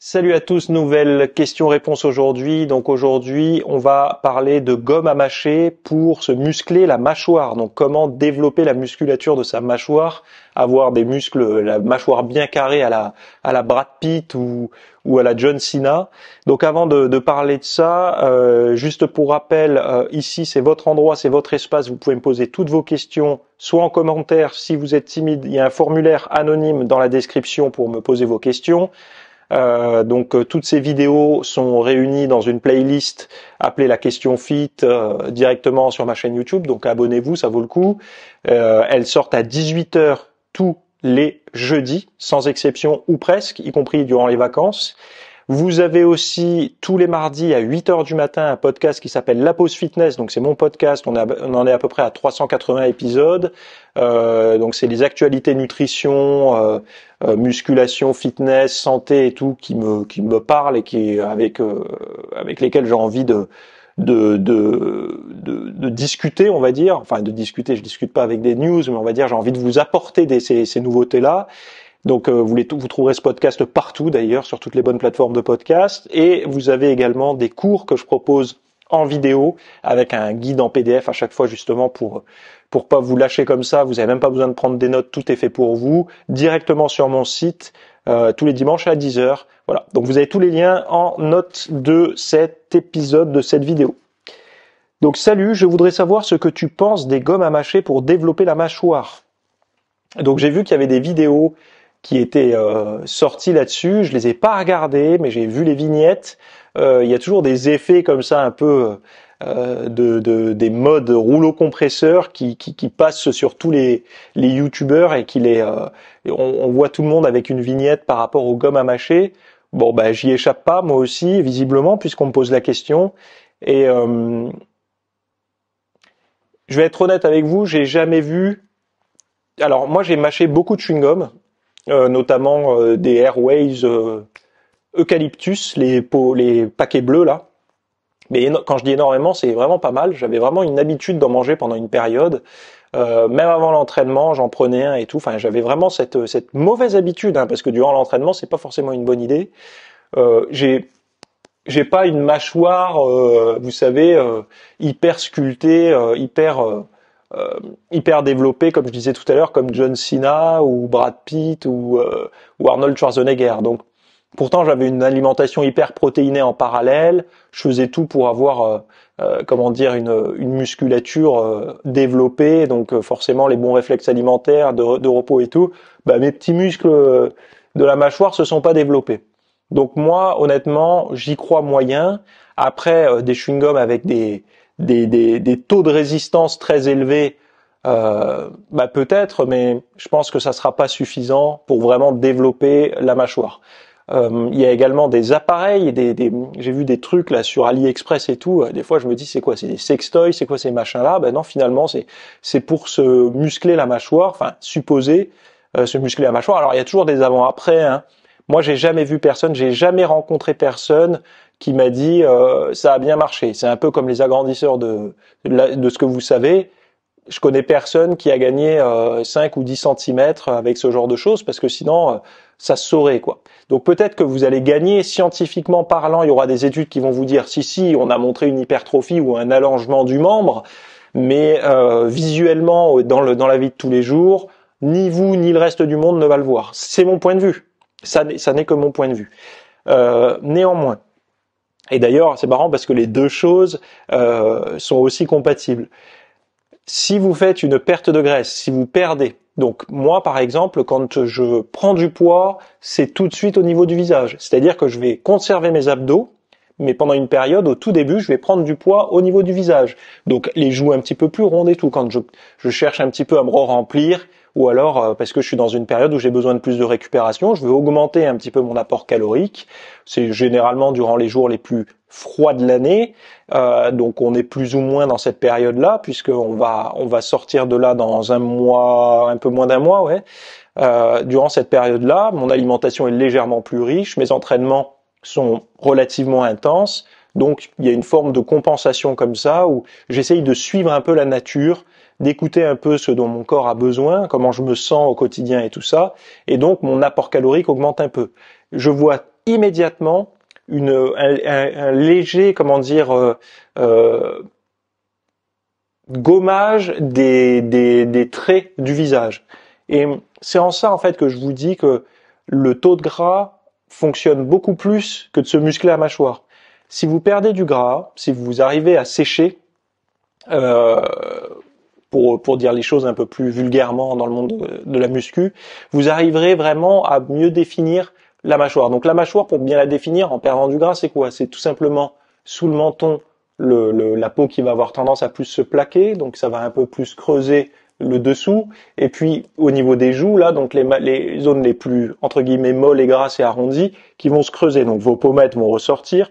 Salut à tous, nouvelle question-réponse aujourd'hui. Donc aujourd'hui, on va parler de gomme à mâcher pour se muscler la mâchoire. Donc comment développer la musculature de sa mâchoire, avoir des muscles, la mâchoire bien carrée à la Brad Pitt ou à la John Cena. Donc avant de parler de ça, juste pour rappel, ici c'est votre endroit, c'est votre espace. Vous pouvez me poser toutes vos questions, soit en commentaire. Si vous êtes timide, il y a un formulaire anonyme dans la description pour me poser vos questions. Toutes ces vidéos sont réunies dans une playlist appelée la question fit directement sur ma chaîne YouTube, donc abonnez-vous, ça vaut le coup. Elles sortent à 18h tous les jeudis, sans exception ou presque, y compris durant les vacances. Vous avez aussi tous les mardis à 8h du matin un podcast qui s'appelle La Pause Fitness. Donc c'est mon podcast, on en est à peu près à 380 épisodes. Donc c'est les actualités nutrition, musculation, fitness, santé et tout qui me parlent et avec lesquels j'ai envie de discuter, on va dire. Enfin de discuter, je discute pas avec des news, mais on va dire j'ai envie de vous apporter ces nouveautés-là. Donc vous trouverez ce podcast partout d'ailleurs, sur toutes les bonnes plateformes de podcast. Et vous avez également des cours que je propose en vidéo avec un guide en PDF à chaque fois justement pour pas vous lâcher comme ça. Vous avez même pas besoin de prendre des notes, tout est fait pour vous directement sur mon site tous les dimanches à 10h. Voilà. Donc vous avez tous les liens en note de cet épisode, de cette vidéo. Donc salut, je voudrais savoir ce que tu penses des gommes à mâcher pour développer la mâchoire. Donc j'ai vu qu'il y avait des vidéos qui étaient sorties là-dessus. Je les ai pas regardées, mais j'ai vu les vignettes. Il y a toujours des effets comme ça un peu des modes rouleau compresseur qui passent sur tous les youtubeurs et on voit tout le monde avec une vignette par rapport aux gommes à mâcher. Bon bah j'y échappe pas moi aussi visiblement puisqu'on me pose la question et je vais être honnête avec vous, j'ai jamais vu. Alors moi j'ai mâché beaucoup de chewing-gum, notamment des Airways Eucalyptus, les paquets bleus là. Mais quand je dis énormément, c'est vraiment pas mal. J'avais vraiment une habitude d'en manger pendant une période. Même avant l'entraînement, j'en prenais un et tout. Enfin, j'avais vraiment cette mauvaise habitude, hein, parce que durant l'entraînement, c'est pas forcément une bonne idée. J'ai pas une mâchoire, vous savez, hyper sculptée, hyper développée, comme je disais tout à l'heure, comme John Cena ou Brad Pitt ou Arnold Schwarzenegger. Donc pourtant j'avais une alimentation hyper protéinée en parallèle, je faisais tout pour avoir une musculature développée, donc forcément les bons réflexes alimentaires, de repos et tout. Bah, mes petits muscles de la mâchoire se sont pas développés. Donc moi honnêtement j'y crois moyen. Après des chewing-gums avec des taux de résistance très élevés, bah peut-être, mais je pense que ça sera pas suffisant pour vraiment développer la mâchoire. Il y a également des appareils, j'ai vu des trucs là sur AliExpress et tout. Des fois, je me dis c'est quoi, c'est des sextoys, c'est quoi ces machins-là? Ben non, finalement, c'est pour se muscler la mâchoire, enfin supposer se muscler la mâchoire. Alors il y a toujours des avant-après. Hein. Moi, j'ai jamais rencontré personne qui m'a dit ça a bien marché. C'est un peu comme les agrandisseurs de ce que vous savez. Je connais personne qui a gagné 5 ou 10 centimètres avec ce genre de choses parce que sinon ça se saurait quoi. Donc peut-être que vous allez gagner scientifiquement parlant, il y aura des études qui vont vous dire si on a montré une hypertrophie ou un allongement du membre, mais visuellement dans la vie de tous les jours, ni vous ni le reste du monde ne va le voir. C'est mon point de vue. Ça n'est que mon point de vue. Néanmoins, et d'ailleurs c'est marrant parce que les deux choses sont aussi compatibles. Si vous faites une perte de graisse, si vous perdez, donc moi par exemple, quand je prends du poids, c'est tout de suite au niveau du visage. C'est-à-dire que je vais conserver mes abdos, mais pendant une période, au tout début, je vais prendre du poids au niveau du visage. Donc les joues un petit peu plus rondes et tout, quand je cherche un petit peu à me remplir, ou alors parce que je suis dans une période où j'ai besoin de plus de récupération, je veux augmenter un petit peu mon apport calorique. C'est généralement durant les jours les plus froids de l'année, donc on est plus ou moins dans cette période-là, puisqu'on va sortir de là dans un mois, un peu moins d'un mois, ouais. Durant cette période-là, mon alimentation est légèrement plus riche, mes entraînements sont relativement intenses, donc il y a une forme de compensation comme ça, où j'essaye de suivre un peu la nature, d'écouter un peu ce dont mon corps a besoin, comment je me sens au quotidien et tout ça, et donc mon apport calorique augmente un peu. Je vois immédiatement un léger, comment dire, gommage des traits du visage. Et c'est en ça en fait que je vous dis que le taux de gras fonctionne beaucoup plus que de se muscler la mâchoire. Si vous perdez du gras, si vous arrivez à sécher, pour dire les choses un peu plus vulgairement dans le monde de la muscu, vous arriverez vraiment à mieux définir la mâchoire. Donc la mâchoire, pour bien la définir en perdant du gras, c'est quoi? C'est tout simplement sous le menton, la peau qui va avoir tendance à plus se plaquer, donc ça va un peu plus creuser le dessous, et puis au niveau des joues, là, donc les zones les plus, entre guillemets, molles et grasses et arrondies, qui vont se creuser, donc vos pommettes vont ressortir,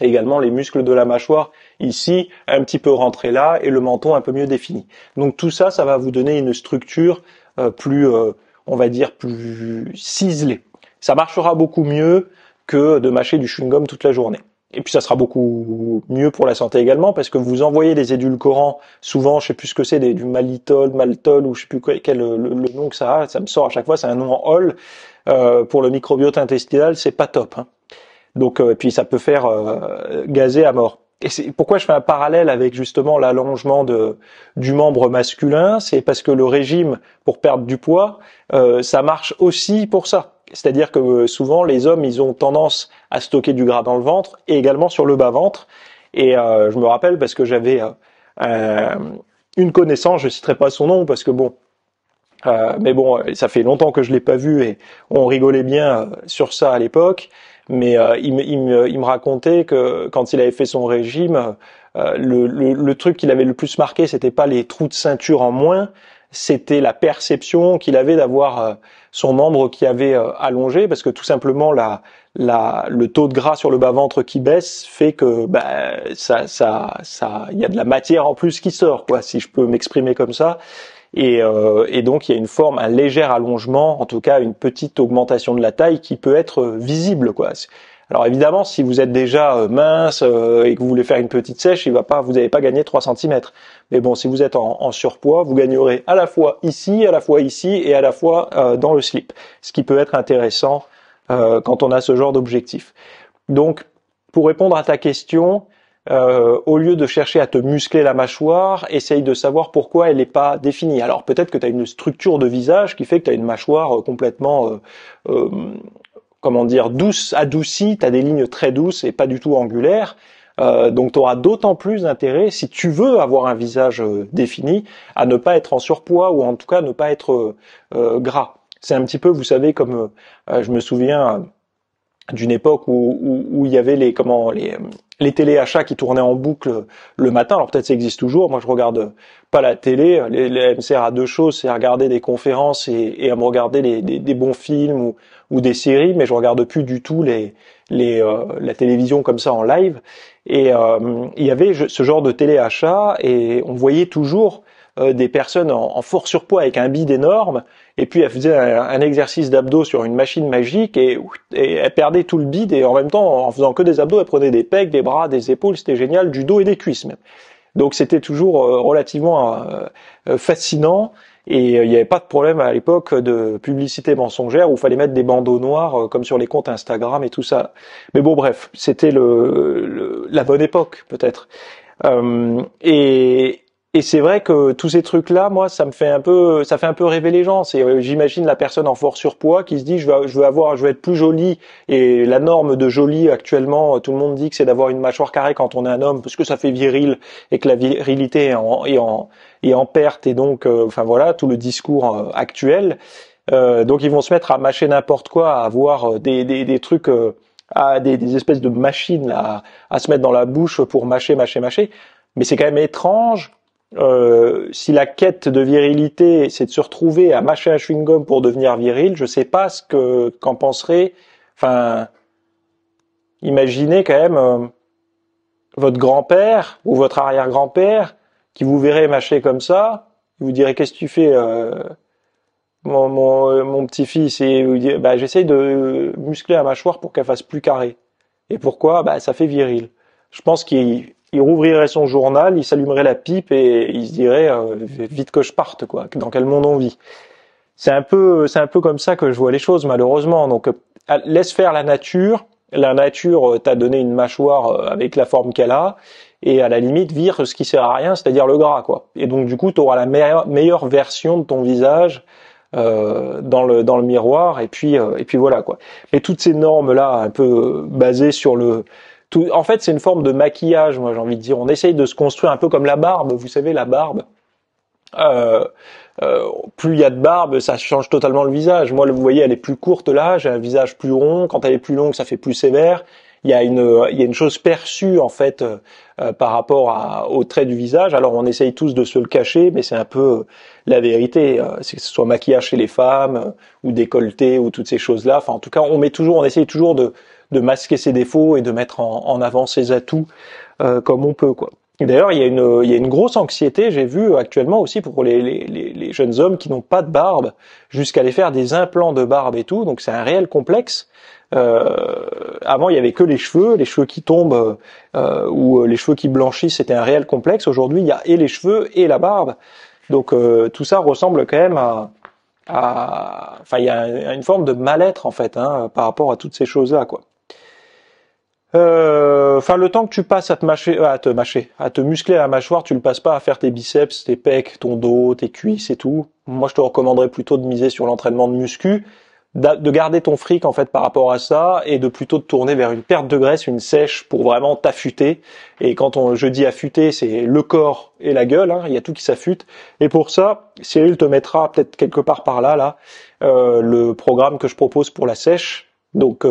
et également les muscles de la mâchoire, ici, un petit peu rentrés là, et le menton un peu mieux défini. Donc tout ça, ça va vous donner une structure plus, on va dire, plus ciselée. Ça marchera beaucoup mieux que de mâcher du chewing-gum toute la journée. Et puis ça sera beaucoup mieux pour la santé également, parce que vous envoyez des édulcorants, souvent, je sais plus ce que c'est, du malitol, maltol, ou je sais plus quel le nom que ça a, ça me sort à chaque fois, c'est un nom en hall. Pour le microbiote intestinal, c'est pas top. Hein. Donc, et puis ça peut faire gazer à mort. Et c'est pourquoi je fais un parallèle avec justement l'allongement du membre masculin, c'est parce que le régime pour perdre du poids, ça marche aussi pour ça. C'est-à-dire que souvent les hommes, ils ont tendance à stocker du gras dans le ventre et également sur le bas-ventre. Et je me rappelle parce que j'avais une connaissance, je citerai pas son nom parce que bon, mais bon, ça fait longtemps que je l'ai pas vu et on rigolait bien sur ça à l'époque. Mais il me racontait que quand il avait fait son régime, le truc qu'il avait le plus marqué, c'était pas les trous de ceinture en moins, c'était la perception qu'il avait d'avoir son membre qui avait allongé, parce que tout simplement le taux de gras sur le bas-ventre qui baisse fait que il y a de la matière en plus qui sort, quoi, si je peux m'exprimer comme ça. Et donc il y a une forme, un léger allongement, en tout cas une petite augmentation de la taille qui peut être visible, quoi. Alors évidemment, si vous êtes déjà mince et que vous voulez faire une petite sèche, vous n'allez pas gagner 3 cm. Mais bon, si vous êtes en surpoids, vous gagnerez à la fois ici et à la fois dans le slip, ce qui peut être intéressant quand on a ce genre d'objectif. Donc, pour répondre à ta question, au lieu de chercher à te muscler la mâchoire, essaye de savoir pourquoi elle n'est pas définie. Alors peut-être que tu as une structure de visage qui fait que tu as une mâchoire complètement, comment dire, douce, adoucie, tu as des lignes très douces et pas du tout angulaires. Donc tu auras d'autant plus d'intérêt, si tu veux avoir un visage défini, à ne pas être en surpoids ou en tout cas ne pas être gras. C'est un petit peu, vous savez, comme je me souviens d'une époque où il y avait les téléachats qui tournaient en boucle le matin. Alors peut-être ça existe toujours. Moi, je regarde pas la télé. Elle me sert à deux choses, c'est à regarder des conférences et à me regarder des bons films ou des séries, mais je regarde plus du tout la télévision comme ça en live. Et il y avait ce genre de téléachat et on voyait toujours des personnes en fort surpoids avec un bide énorme, et puis elle faisait un exercice d'abdos sur une machine magique et elle perdait tout le bide, et en même temps, en faisant que des abdos, elle prenait des pecs, des bras, des épaules, c'était génial, du dos et des cuisses même. Donc c'était toujours relativement fascinant, et il n'y avait pas de problème à l'époque de publicité mensongère où il fallait mettre des bandeaux noirs comme sur les comptes Instagram et tout ça. Mais bon, bref, c'était la bonne époque peut-être. Et c'est vrai que tous ces trucs-là, moi, ça fait un peu rêver les gens. J'imagine la personne en fort surpoids qui se dit, je vais être plus jolie. Et la norme de jolie actuellement, tout le monde dit que c'est d'avoir une mâchoire carrée quand on est un homme, parce que ça fait viril et que la virilité est en perte. Et donc, enfin voilà, tout le discours actuel. Donc ils vont se mettre à mâcher n'importe quoi, à avoir des trucs, à des espèces de machines là, à se mettre dans la bouche pour mâcher. Mais c'est quand même étrange. Si la quête de virilité, c'est de se retrouver à mâcher un chewing-gum pour devenir viril, je sais pas qu'en penserait. Enfin, imaginez quand même votre grand-père ou votre arrière-grand-père qui vous verrait mâcher comme ça, il vous dirait qu'est-ce que tu fais, mon petit-fils, et il vous dit j'essaye de muscler la mâchoire pour qu'elle fasse plus carrée. Et pourquoi? Ça fait viril. Je pense qu'il rouvrirait son journal, il s'allumerait la pipe et il se dirait vite que je parte, quoi. Dans quel monde on vit? C'est un peu comme ça que je vois les choses, malheureusement. Donc laisse faire la nature. La nature t'a donné une mâchoire avec la forme qu'elle a, et à la limite vire ce qui sert à rien, c'est-à-dire le gras, quoi. Et donc du coup, tu auras la meilleure version de ton visage dans le miroir, et puis voilà, quoi. Et toutes ces normes là, un peu basées sur en fait, c'est une forme de maquillage, moi j'ai envie de dire. On essaye de se construire un peu comme la barbe, vous savez, la barbe. Euh, Plus il y a de barbe, ça change totalement le visage. Moi, vous voyez, elle est plus courte là, j'ai un visage plus rond. Quand elle est plus longue, ça fait plus sévère. Il y a une chose perçue en fait par rapport au trait du visage. Alors, on essaye tous de se le cacher, mais c'est un peu la vérité. C'est que ce soit maquillage chez les femmes ou décolleté ou toutes ces choses-là. Enfin, en tout cas, on essaye toujours de masquer ses défauts et de mettre en avant ses atouts comme on peut, quoi. D'ailleurs, il y a une grosse anxiété, j'ai vu actuellement aussi pour les jeunes hommes qui n'ont pas de barbe, jusqu'à aller faire des implants de barbe et tout. Donc c'est un réel complexe. Avant, il y avait que les cheveux qui tombent ou les cheveux qui blanchissent, c'était un réel complexe. Aujourd'hui, il y a et les cheveux et la barbe. Donc tout ça ressemble quand même enfin, il y a une forme de mal-être en fait, hein, par rapport à toutes ces choses-là, quoi. Enfin, le temps que tu passes à te muscler la mâchoire, tu le passes pas à faire tes biceps, tes pecs, ton dos, tes cuisses et tout. Moi, je te recommanderais plutôt de miser sur l'entraînement de muscu, de garder ton fric en fait par rapport à ça, et de plutôt te tourner vers une perte de graisse, une sèche pour vraiment t'affûter. Et je dis affûter, c'est le corps et la gueule, hein, il y a tout qui s'affûte. Et pour ça, Cyril te mettra peut-être quelque part par là, le programme que je propose pour la sèche. Donc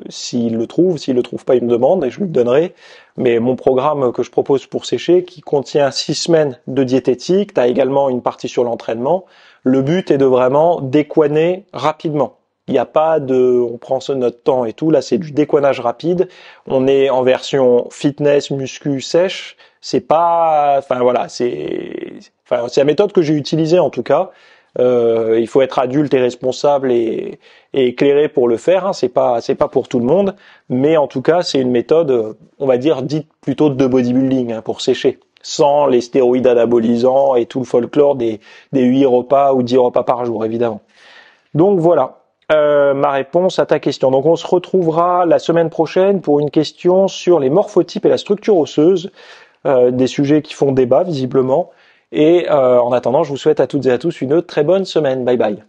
s'il le trouve pas, il me demande et je lui le donnerai. Mais mon programme que je propose pour sécher, qui contient 6 semaines de diététique, tu as également une partie sur l'entraînement. Le but est de vraiment décoiner rapidement. Il n'y a pas on prend notre temps et tout. Là, c'est du décoinage rapide. On est en version fitness, muscu, sèche. C'est pas, enfin voilà, c'est la méthode que j'ai utilisée en tout cas. Il faut être adulte et responsable et éclairé pour le faire, hein. C'est pas pour tout le monde, mais en tout cas c'est une méthode, on va dire dite plutôt de bodybuilding, hein, pour sécher, sans les stéroïdes anabolisants et tout le folklore des 8 repas ou 10 repas par jour évidemment. Donc voilà ma réponse à ta question. Donc on se retrouvera la semaine prochaine pour une question sur les morphotypes et la structure osseuse, des sujets qui font débat visiblement. Et en attendant, je vous souhaite à toutes et à tous une très bonne semaine. Bye bye.